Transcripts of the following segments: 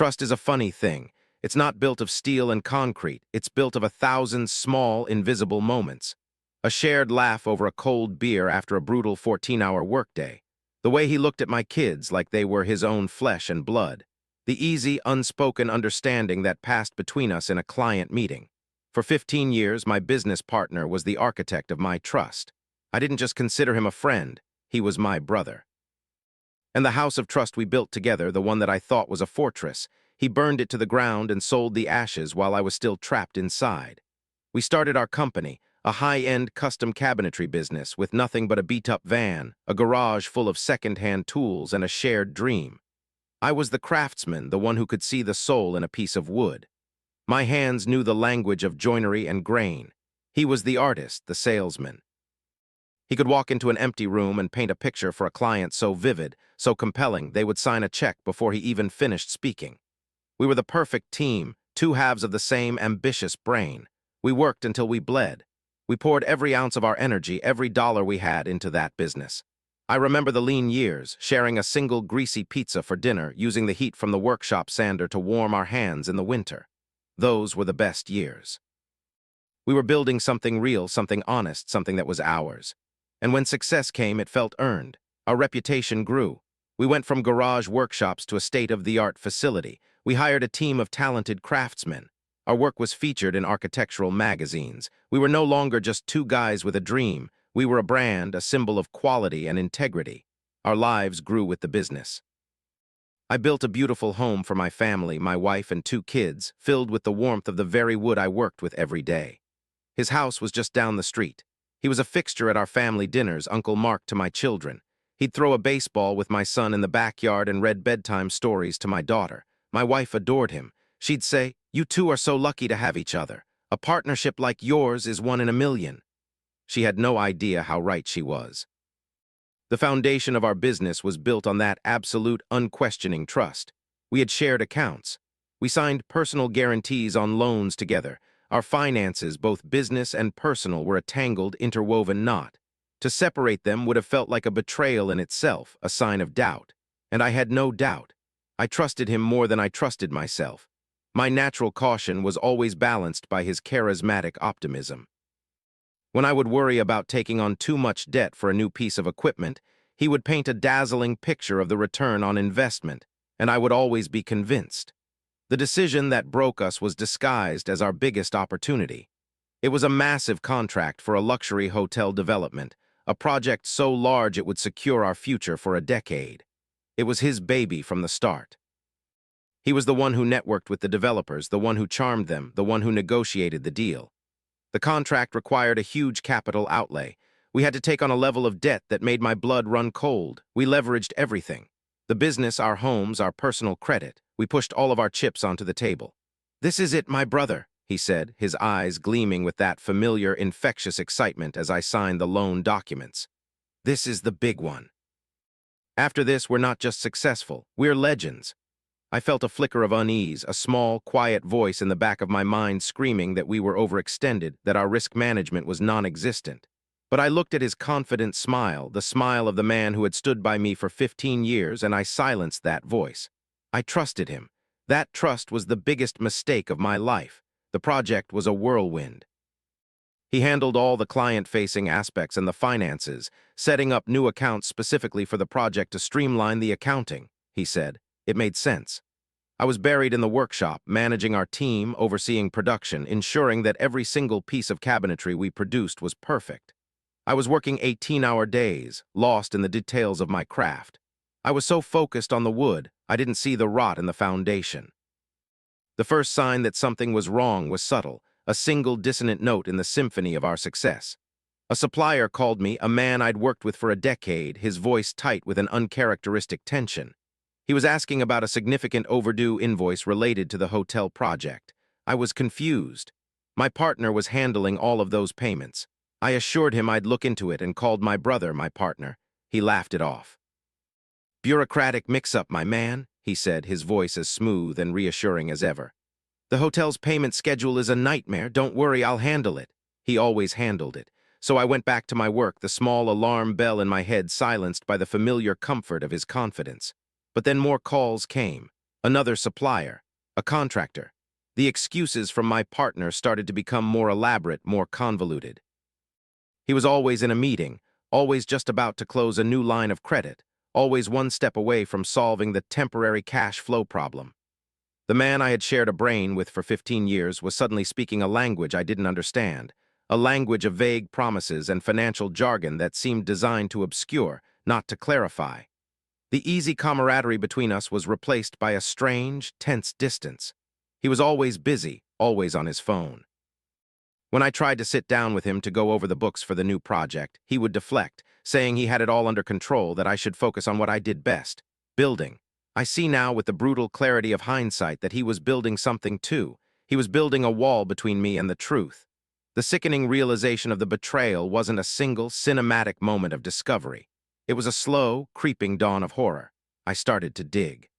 Trust is a funny thing. It's not built of steel and concrete. It's built of 1,000 small, invisible moments. A shared laugh over a cold beer after a brutal 14-hour workday. The way he looked at my kids like they were his own flesh and blood. The easy, unspoken understanding that passed between us in a client meeting. For 15 years, my business partner was the architect of my trust. I didn't just consider him a friend. He was my brother. And the house of trust we built together, the one that I thought was a fortress, he burned it to the ground and sold the ashes while I was still trapped inside. We started our company, a high-end custom cabinetry business with nothing but a beat-up van, a garage full of second-hand tools, and a shared dream. I was the craftsman, the one who could see the soul in a piece of wood. My hands knew the language of joinery and grain. He was the artist, the salesman. He could walk into an empty room and paint a picture for a client so vivid, so compelling, they would sign a check before he even finished speaking. We were the perfect team, two halves of the same ambitious brain. We worked until we bled. We poured every ounce of our energy, every dollar we had, into that business. I remember the lean years, sharing a single greasy pizza for dinner, using the heat from the workshop sander to warm our hands in the winter. Those were the best years. We were building something real, something honest, something that was ours. And when success came, it felt earned. Our reputation grew. We went from garage workshops to a state-of-the-art facility. We hired a team of talented craftsmen. Our work was featured in architectural magazines. We were no longer just two guys with a dream. We were a brand, a symbol of quality and integrity. Our lives grew with the business. I built a beautiful home for my family, my wife and 2 kids, filled with the warmth of the very wood I worked with every day. His house was just down the street. He was a fixture at our family dinners, Uncle Mark to my children. He'd throw a baseball with my son in the backyard and read bedtime stories to my daughter. My wife adored him. She'd say, "You two are so lucky to have each other. A partnership like yours is 1 in a million." She had no idea how right she was. The foundation of our business was built on that absolute, unquestioning trust. We had shared accounts. We signed personal guarantees on loans together. Our finances, both business and personal, were a tangled, interwoven knot. To separate them would have felt like a betrayal in itself, a sign of doubt. And I had no doubt. I trusted him more than I trusted myself. My natural caution was always balanced by his charismatic optimism. When I would worry about taking on too much debt for a new piece of equipment, he would paint a dazzling picture of the return on investment, and I would always be convinced. The decision that broke us was disguised as our biggest opportunity. It was a massive contract for a luxury hotel development, a project so large it would secure our future for a decade. It was his baby from the start. He was the one who networked with the developers, the one who charmed them, the one who negotiated the deal. The contract required a huge capital outlay. We had to take on a level of debt that made my blood run cold. We leveraged everything. The business, our homes, our personal credit. We pushed all of our chips onto the table. "This is it, my brother," he said, his eyes gleaming with that familiar, infectious excitement as I signed the loan documents. "This is the big one. After this, we're not just successful, we're legends." I felt a flicker of unease, a small, quiet voice in the back of my mind screaming that we were overextended, that our risk management was non-existent. But I looked at his confident smile, the smile of the man who had stood by me for 15 years, and I silenced that voice. I trusted him. That trust was the biggest mistake of my life. The project was a whirlwind. He handled all the client-facing aspects and the finances, setting up new accounts specifically for the project to streamline the accounting, he said. It made sense. I was buried in the workshop, managing our team, overseeing production, ensuring that every single piece of cabinetry we produced was perfect. I was working 18-hour days, lost in the details of my craft. I was so focused on the wood, I didn't see the rot in the foundation. The first sign that something was wrong was subtle, a single dissonant note in the symphony of our success. A supplier called me, a man I'd worked with for a decade, his voice tight with an uncharacteristic tension. He was asking about a significant overdue invoice related to the hotel project. I was confused. My partner was handling all of those payments. I assured him I'd look into it and called my brother my partner. He laughed it off. "Bureaucratic mix-up, my man," he said, his voice as smooth and reassuring as ever. "The hotel's payment schedule is a nightmare. Don't worry, I'll handle it." He always handled it. So I went back to my work, the small alarm bell in my head silenced by the familiar comfort of his confidence. But then more calls came. another supplier, a contractor. The excuses from my partner started to become more elaborate, more convoluted. He was always in a meeting, always just about to close a new line of credit, always one step away from solving the temporary cash flow problem. The man I had shared a brain with for 15 years was suddenly speaking a language I didn't understand, a language of vague promises and financial jargon that seemed designed to obscure, not to clarify. The easy camaraderie between us was replaced by a strange, tense distance. He was always busy, always on his phone. When I tried to sit down with him to go over the books for the new project, he would deflect, saying he had it all under control, that I should focus on what I did best, building. I see now with the brutal clarity of hindsight that he was building something too. He was building a wall between me and the truth. The sickening realization of the betrayal wasn't a single, cinematic moment of discovery. It was a slow, creeping dawn of horror. I started to dig.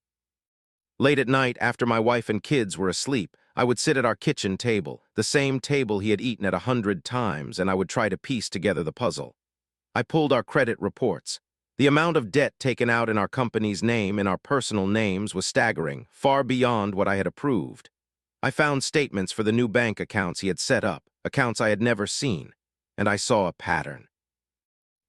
Late at night, after my wife and kids were asleep, I would sit at our kitchen table, the same table he had eaten at 100 times, and I would try to piece together the puzzle. I pulled our credit reports. The amount of debt taken out in our company's name and our personal names was staggering, far beyond what I had approved. I found statements for the new bank accounts he had set up, accounts I had never seen, and I saw a pattern.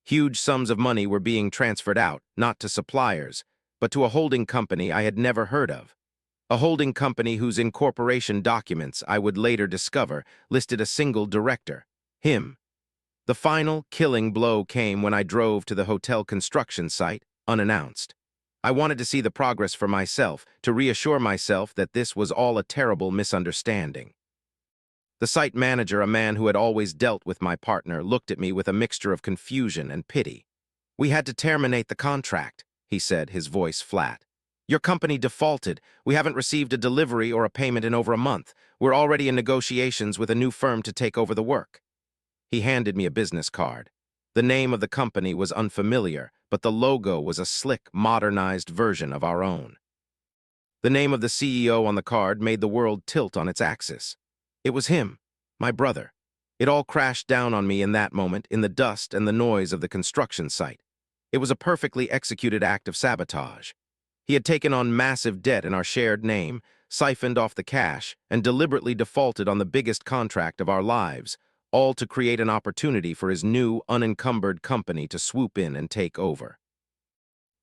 Huge sums of money were being transferred out, not to suppliers, but to a holding company I had never heard of. A holding company whose incorporation documents, I would later discover, listed a single director, him. The final, killing blow came when I drove to the hotel construction site, unannounced. I wanted to see the progress for myself, to reassure myself that this was all a terrible misunderstanding. The site manager, a man who had always dealt with my partner, looked at me with a mixture of confusion and pity. "We had to terminate the contract," he said, his voice flat. "Your company defaulted. We haven't received a delivery or a payment in over a month. We're already in negotiations with a new firm to take over the work." He handed me a business card. The name of the company was unfamiliar, but the logo was a slick, modernized version of our own. The name of the CEO on the card made the world tilt on its axis. It was him, my brother. It all crashed down on me in that moment, in the dust and the noise of the construction site. It was a perfectly executed act of sabotage. He had taken on massive debt in our shared name, siphoned off the cash, and deliberately defaulted on the biggest contract of our lives, all to create an opportunity for his new, unencumbered company to swoop in and take over.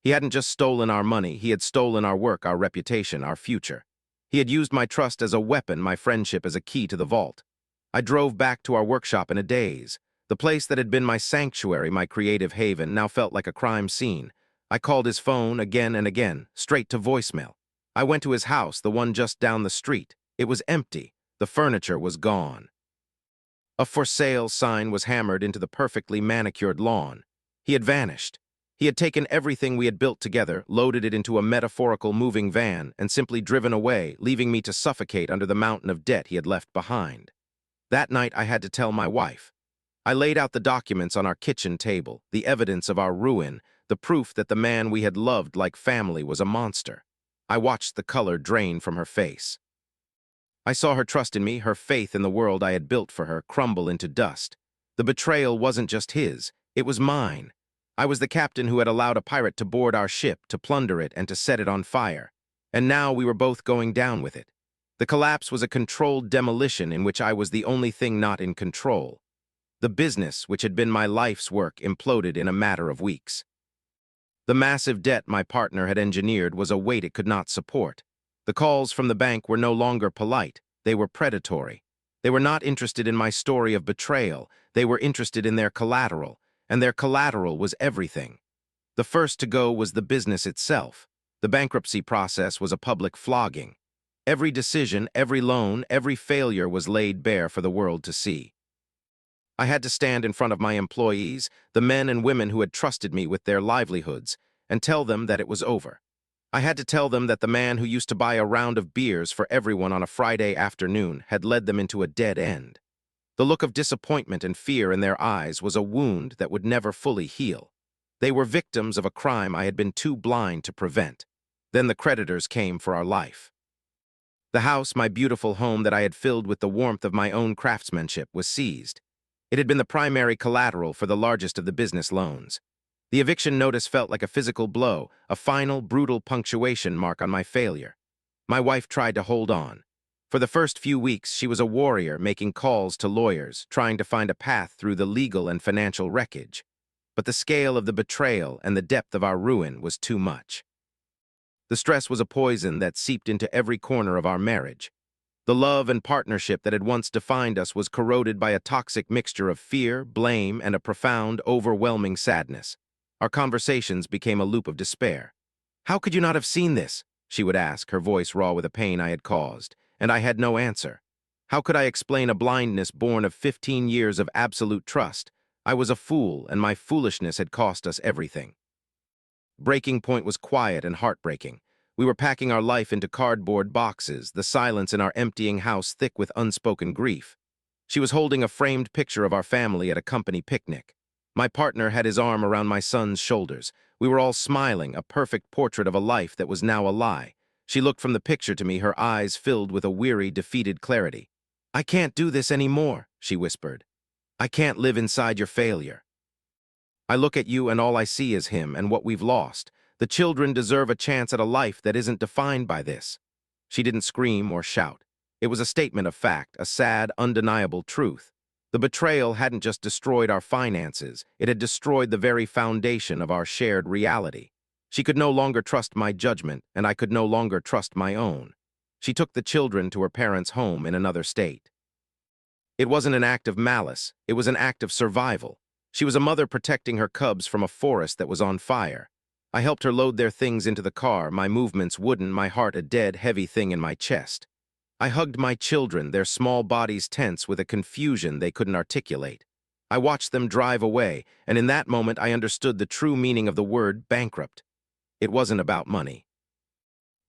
He hadn't just stolen our money, he had stolen our work, our reputation, our future. He had used my trust as a weapon, my friendship as a key to the vault. I drove back to our workshop in a daze. The place that had been my sanctuary, my creative haven, now felt like a crime scene. I called his phone again and again, straight to voicemail. I went to his house, the one just down the street. It was empty. The furniture was gone. A for sale sign was hammered into the perfectly manicured lawn. He had vanished. He had taken everything we had built together, loaded it into a metaphorical moving van, and simply driven away, leaving me to suffocate under the mountain of debt he had left behind. That night I had to tell my wife. I laid out the documents on our kitchen table, the evidence of our ruin, the proof that the man we had loved like family was a monster. I watched the color drain from her face. I saw her trust in me, her faith in the world I had built for her, crumble into dust. The betrayal wasn't just his, it was mine. I was the captain who had allowed a pirate to board our ship, to plunder it, and to set it on fire. And now we were both going down with it. The collapse was a controlled demolition in which I was the only thing not in control. The business, which had been my life's work, imploded in a matter of weeks. The massive debt my partner had engineered was a weight it could not support. The calls from the bank were no longer polite, they were predatory. They were not interested in my story of betrayal, they were interested in their collateral, and their collateral was everything. The first to go was the business itself. The bankruptcy process was a public flogging. Every decision, every loan, every failure was laid bare for the world to see. I had to stand in front of my employees, the men and women who had trusted me with their livelihoods, and tell them that it was over. I had to tell them that the man who used to buy a round of beers for everyone on a Friday afternoon had led them into a dead end. The look of disappointment and fear in their eyes was a wound that would never fully heal. They were victims of a crime I had been too blind to prevent. Then the creditors came for our life. The house, my beautiful home that I had filled with the warmth of my own craftsmanship, was seized. It had been the primary collateral for the largest of the business loans. The eviction notice felt like a physical blow, a final, brutal punctuation mark on my failure. My wife tried to hold on. For the first few weeks, she was a warrior making calls to lawyers, trying to find a path through the legal and financial wreckage. But the scale of the betrayal and the depth of our ruin was too much. The stress was a poison that seeped into every corner of our marriage. The love and partnership that had once defined us was corroded by a toxic mixture of fear, blame, and a profound, overwhelming sadness. Our conversations became a loop of despair. "How could you not have seen this?" she would ask, her voice raw with the pain I had caused, and I had no answer. How could I explain a blindness born of 15 years of absolute trust? I was a fool, and my foolishness had cost us everything. Breaking point was quiet and heartbreaking. We were packing our life into cardboard boxes, the silence in our emptying house thick with unspoken grief. She was holding a framed picture of our family at a company picnic. My partner had his arm around my son's shoulders. We were all smiling, a perfect portrait of a life that was now a lie. She looked from the picture to me, her eyes filled with a weary, defeated clarity. "I can't do this anymore," she whispered. "I can't live inside your failure. I look at you and all I see is him and what we've lost. The children deserve a chance at a life that isn't defined by this." She didn't scream or shout. It was a statement of fact, a sad, undeniable truth. The betrayal hadn't just destroyed our finances, it had destroyed the very foundation of our shared reality. She could no longer trust my judgment, and I could no longer trust my own. She took the children to her parents' home in another state. It wasn't an act of malice, it was an act of survival. She was a mother protecting her cubs from a forest that was on fire. I helped her load their things into the car, my movements wooden, my heart a dead, heavy thing in my chest. I hugged my children, their small bodies tense with a confusion they couldn't articulate. I watched them drive away, and in that moment I understood the true meaning of the word bankrupt. It wasn't about money.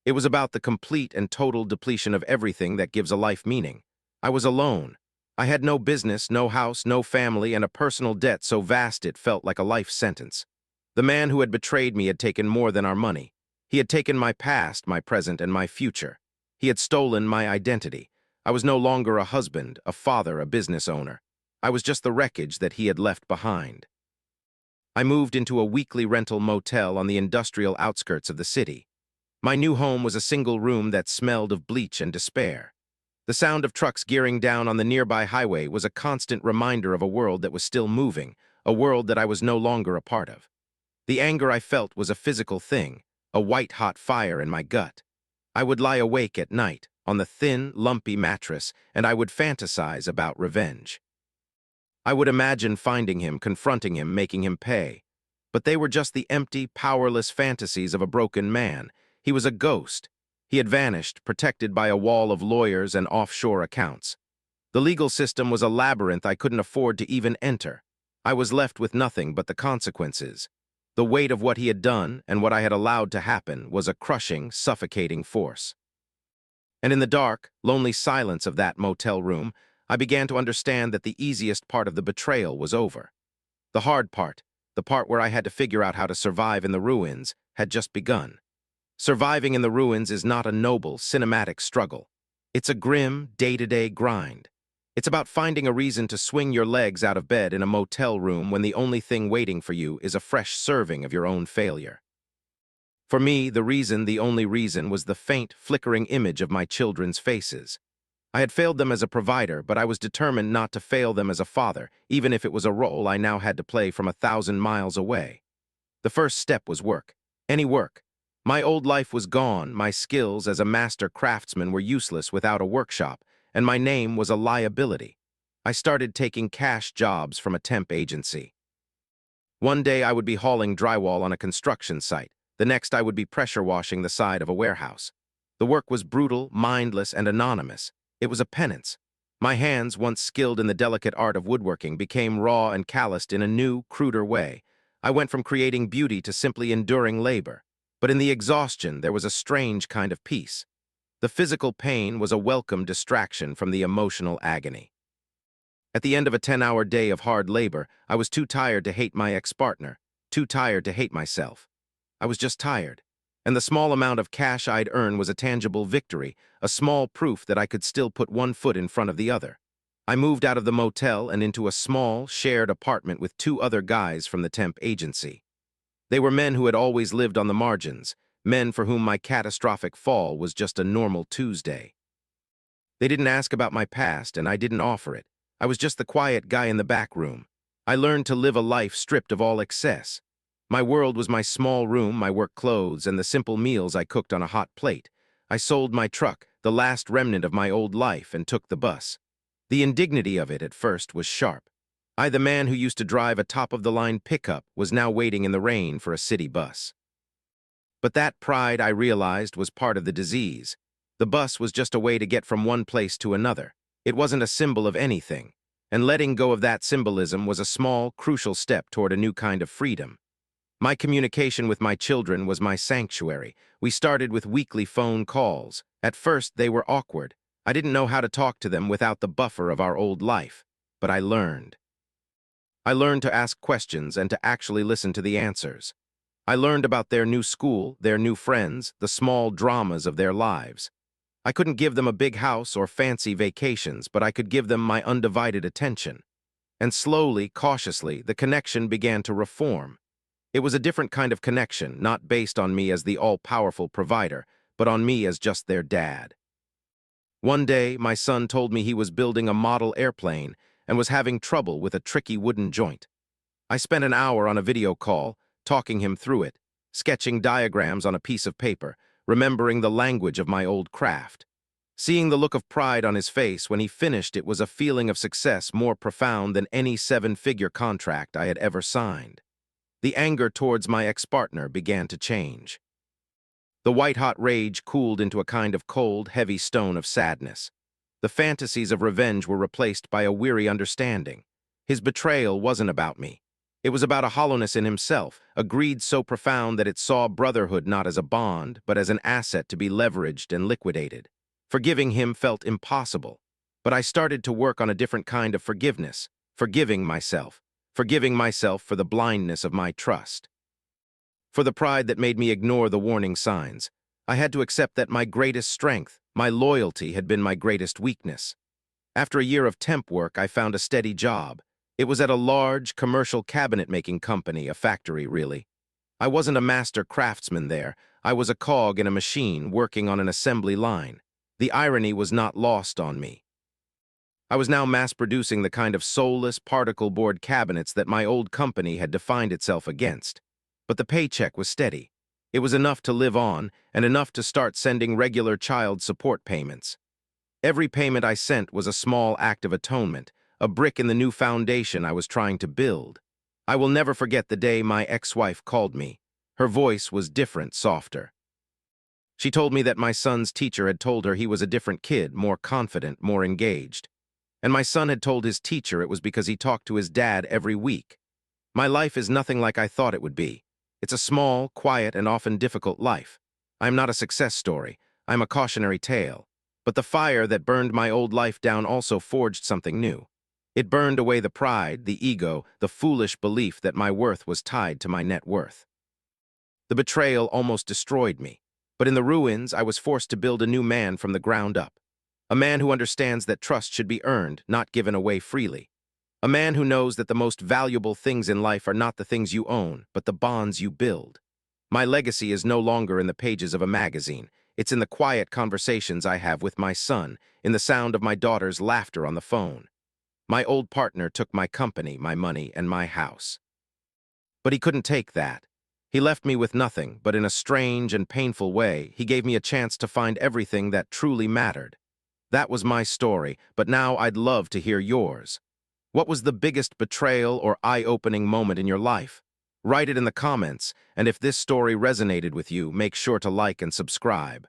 It was about the complete and total depletion of everything that gives a life meaning. I was alone. I had no business, no house, no family, and a personal debt so vast it felt like a life sentence. The man who had betrayed me had taken more than our money. He had taken my past, my present, and my future. He had stolen my identity. I was no longer a husband, a father, a business owner. I was just the wreckage that he had left behind. I moved into a weekly rental motel on the industrial outskirts of the city. My new home was a single room that smelled of bleach and despair. The sound of trucks gearing down on the nearby highway was a constant reminder of a world that was still moving, a world that I was no longer a part of. The anger I felt was a physical thing, a white-hot fire in my gut. I would lie awake at night, on the thin, lumpy mattress, and I would fantasize about revenge. I would imagine finding him, confronting him, making him pay. But they were just the empty, powerless fantasies of a broken man. He was a ghost. He had vanished, protected by a wall of lawyers and offshore accounts. The legal system was a labyrinth I couldn't afford to even enter. I was left with nothing but the consequences. The weight of what he had done and what I had allowed to happen was a crushing, suffocating force. And in the dark, lonely silence of that motel room, I began to understand that the easiest part of the betrayal was over. The hard part, the part where I had to figure out how to survive in the ruins, had just begun. Surviving in the ruins is not a noble, cinematic struggle. It's a grim, day-to-day grind. It's about finding a reason to swing your legs out of bed in a motel room when the only thing waiting for you is a fresh serving of your own failure. For me, the only reason, was the faint, flickering image of my children's faces. I had failed them as a provider, but I was determined not to fail them as a father, even if it was a role I now had to play from 1,000 miles away. The first step was work. Any work. My old life was gone, my skills as a master craftsman were useless without a workshop, and my name was a liability. I started taking cash jobs from a temp agency. One day I would be hauling drywall on a construction site. The next I would be pressure washing the side of a warehouse. The work was brutal, mindless, and anonymous. It was a penance. My hands, once skilled in the delicate art of woodworking, became raw and calloused in a new, cruder way. I went from creating beauty to simply enduring labor. But in the exhaustion, there was a strange kind of peace. The physical pain was a welcome distraction from the emotional agony. At the end of a 10-hour day of hard labor, I was too tired to hate my ex-partner, too tired to hate myself. I was just tired. And the small amount of cash I'd earn was a tangible victory, a small proof that I could still put one foot in front of the other. I moved out of the motel and into a small, shared apartment with 2 other guys from the temp agency. They were men who had always lived on the margins, men for whom my catastrophic fall was just a normal Tuesday. They didn't ask about my past, and I didn't offer it. I was just the quiet guy in the back room. I learned to live a life stripped of all excess. My world was my small room, my work clothes, and the simple meals I cooked on a hot plate. I sold my truck, the last remnant of my old life, and took the bus. The indignity of it at first was sharp. I, the man who used to drive a top-of-the-line pickup, was now waiting in the rain for a city bus. But that pride, I realized, was part of the disease. The bus was just a way to get from one place to another. It wasn't a symbol of anything. And letting go of that symbolism was a small, crucial step toward a new kind of freedom. My communication with my children was my sanctuary. We started with weekly phone calls. At first, they were awkward. I didn't know how to talk to them without the buffer of our old life. But I learned. I learned to ask questions and to actually listen to the answers. I learned about their new school, their new friends, the small dramas of their lives. I couldn't give them a big house or fancy vacations, but I could give them my undivided attention. And slowly, cautiously, the connection began to reform. It was a different kind of connection, not based on me as the all-powerful provider, but on me as just their dad. One day, my son told me he was building a model airplane and was having trouble with a tricky wooden joint. I spent an hour on a video call, talking him through it, sketching diagrams on a piece of paper, remembering the language of my old craft. Seeing the look of pride on his face when he finished, it was a feeling of success more profound than any seven-figure contract I had ever signed. The anger towards my ex-partner began to change. The white-hot rage cooled into a kind of cold, heavy stone of sadness. The fantasies of revenge were replaced by a weary understanding. His betrayal wasn't about me. It was about a hollowness in himself, a greed so profound that it saw brotherhood not as a bond, but as an asset to be leveraged and liquidated. Forgiving him felt impossible, but I started to work on a different kind of forgiveness, forgiving myself for the blindness of my trust. For the pride that made me ignore the warning signs. I had to accept that my greatest strength, my loyalty, had been my greatest weakness. After a year of temp work, I found a steady job. It was at a large, commercial cabinet-making company, a factory, really. I wasn't a master craftsman there. I was a cog in a machine working on an assembly line. The irony was not lost on me. I was now mass-producing the kind of soulless particle board cabinets that my old company had defined itself against. But the paycheck was steady. It was enough to live on, and enough to start sending regular child support payments. Every payment I sent was a small act of atonement, a brick in the new foundation I was trying to build. I will never forget the day my ex-wife called me. Her voice was different, softer. She told me that my son's teacher had told her he was a different kid, more confident, more engaged. And my son had told his teacher it was because he talked to his dad every week. My life is nothing like I thought it would be. It's a small, quiet, and often difficult life. I'm not a success story. I'm a cautionary tale. But the fire that burned my old life down also forged something new. It burned away the pride, the ego, the foolish belief that my worth was tied to my net worth. The betrayal almost destroyed me. But in the ruins, I was forced to build a new man from the ground up. A man who understands that trust should be earned, not given away freely. A man who knows that the most valuable things in life are not the things you own, but the bonds you build. My legacy is no longer in the pages of a magazine. It's in the quiet conversations I have with my son, in the sound of my daughter's laughter on the phone. My old partner took my company, my money, and my house. But he couldn't take that. He left me with nothing, but in a strange and painful way, he gave me a chance to find everything that truly mattered. That was my story, but now I'd love to hear yours. What was the biggest betrayal or eye-opening moment in your life? Write it in the comments, and if this story resonated with you, make sure to like and subscribe.